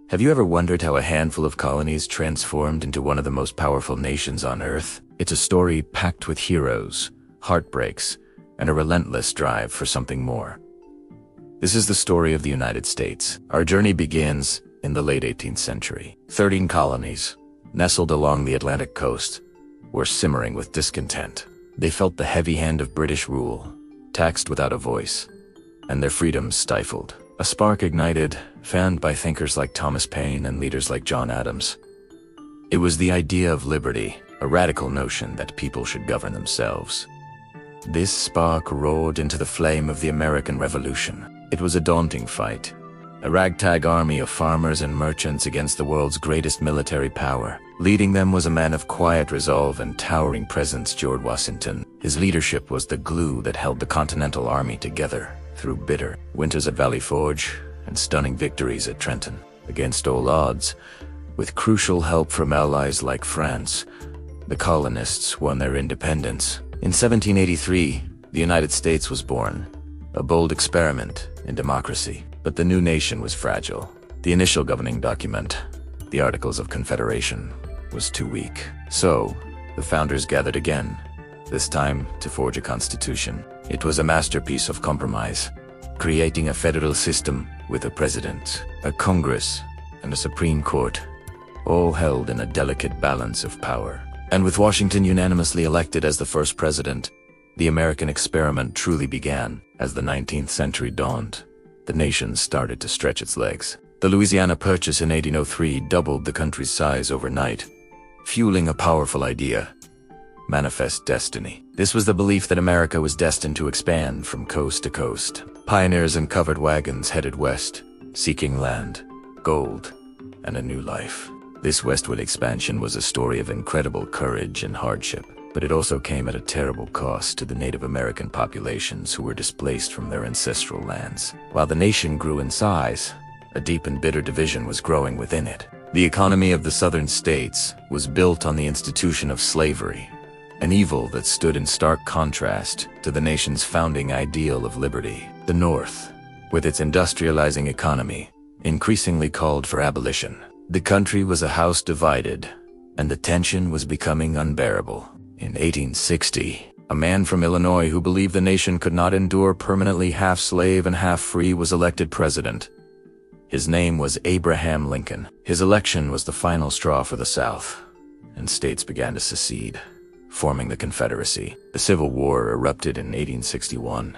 Have you ever wondered how a handful of colonies transformed into one of the most powerful nations on Earth? It's a story packed with heroes, heartbreaks, and a relentless drive for something more. This is the story of the United States. Our journey begins in the late 18th century. 13 colonies, nestled along the Atlantic coast, were simmering with discontent. They felt the heavy hand of British rule, taxed without a voice, and their freedoms stifled. A spark ignited, fanned by thinkers like Thomas Paine and leaders like John Adams. It was the idea of liberty, a radical notion that people should govern themselves. This spark roared into the flame of the American Revolution. It was a daunting fight, a ragtag army of farmers and merchants against the world's greatest military power. Leading them was a man of quiet resolve and towering presence, George Washington. His leadership was the glue that held the Continental Army together through bitter winters at Valley Forge and stunning victories at Trenton. Against all odds, with crucial help from allies like France, the colonists won their independence. In 1783, the United States was born, a bold experiment in democracy. But the new nation was fragile. The initial governing document, the Articles of Confederation, was too weak. So, the founders gathered again, this time to forge a constitution. It was a masterpiece of compromise, creating a federal system with a president, a Congress, and a Supreme Court, all held in a delicate balance of power. And with Washington unanimously elected as the first president, the American experiment truly began. As the 19th century dawned, the nation started to stretch its legs. The Louisiana Purchase in 1803 doubled the country's size overnight, fueling a powerful idea: manifest destiny. This was the belief that America was destined to expand from coast to coast. Pioneers in covered wagons headed west, seeking land, gold, and a new life. This westward expansion was a story of incredible courage and hardship, but it also came at a terrible cost to the Native American populations who were displaced from their ancestral lands. While the nation grew in size, a deep and bitter division was growing within it. The economy of the southern states was built on the institution of slavery, an evil that stood in stark contrast to the nation's founding ideal of liberty. The North, with its industrializing economy, increasingly called for abolition. The country was a house divided, and the tension was becoming unbearable. In 1860, a man from Illinois who believed the nation could not endure permanently half slave and half free was elected president. His name was Abraham Lincoln. His election was the final straw for the South, and states began to secede, forming the Confederacy. The Civil War erupted in 1861.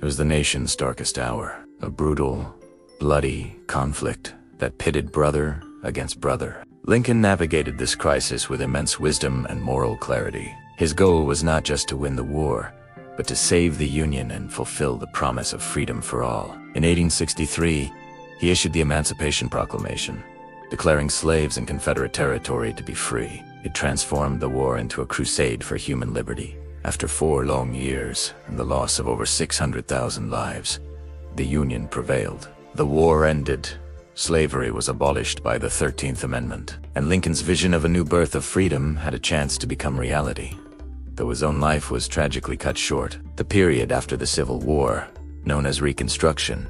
It was the nation's darkest hour, a brutal, bloody conflict that pitted brother against brother. Lincoln navigated this crisis with immense wisdom and moral clarity. His goal was not just to win the war, but to save the Union and fulfill the promise of freedom for all. In 1863, he issued the Emancipation Proclamation, declaring slaves in Confederate territory to be free. It transformed the war into a crusade for human liberty. After 4 long years and the loss of over 600,000 lives, the Union prevailed. The war ended. Slavery was abolished by the 13th Amendment, and Lincoln's vision of a new birth of freedom had a chance to become reality. Though his own life was tragically cut short, the period after the Civil War, known as Reconstruction,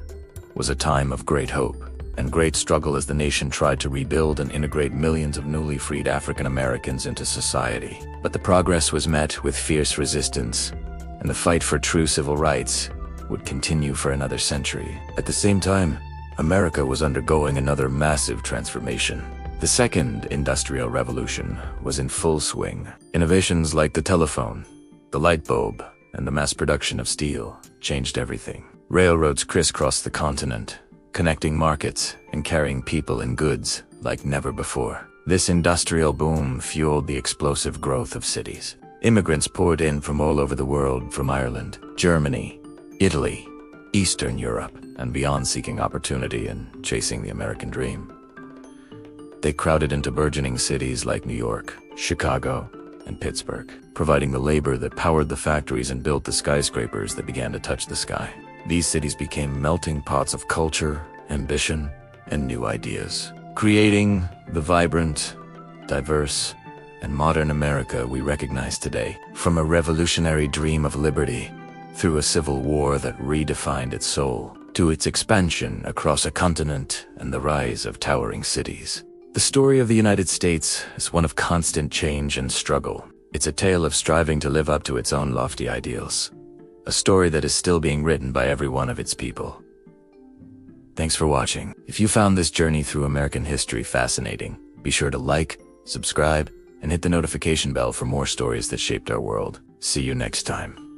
was a time of great hope and great struggle as the nation tried to rebuild and integrate millions of newly freed African Americans into society. But the progress was met with fierce resistance, and the fight for true civil rights would continue for another century. At the same time, America was undergoing another massive transformation. The second industrial revolution was in full swing. Innovations like the telephone, the light bulb, and the mass production of steel changed everything. Railroads crisscrossed the continent, connecting markets and carrying people and goods like never before. This industrial boom fueled the explosive growth of cities. Immigrants poured in from all over the world, from Ireland, Germany, Italy, Eastern Europe, and beyond, seeking opportunity and chasing the American dream. They crowded into burgeoning cities like New York, Chicago, and Pittsburgh, providing the labor that powered the factories and built the skyscrapers that began to touch the sky. These cities became melting pots of culture, ambition, and new ideas, creating the vibrant, diverse, and modern America we recognize today. From a revolutionary dream of liberty, through a civil war that redefined its soul, to its expansion across a continent and the rise of towering cities. The story of the United States is one of constant change and struggle. It's a tale of striving to live up to its own lofty ideals. A story that is still being written by every one of its people. Thanks for watching. If you found this journey through American history fascinating, be sure to like, subscribe, and hit the notification bell for more stories that shaped our world. See you next time.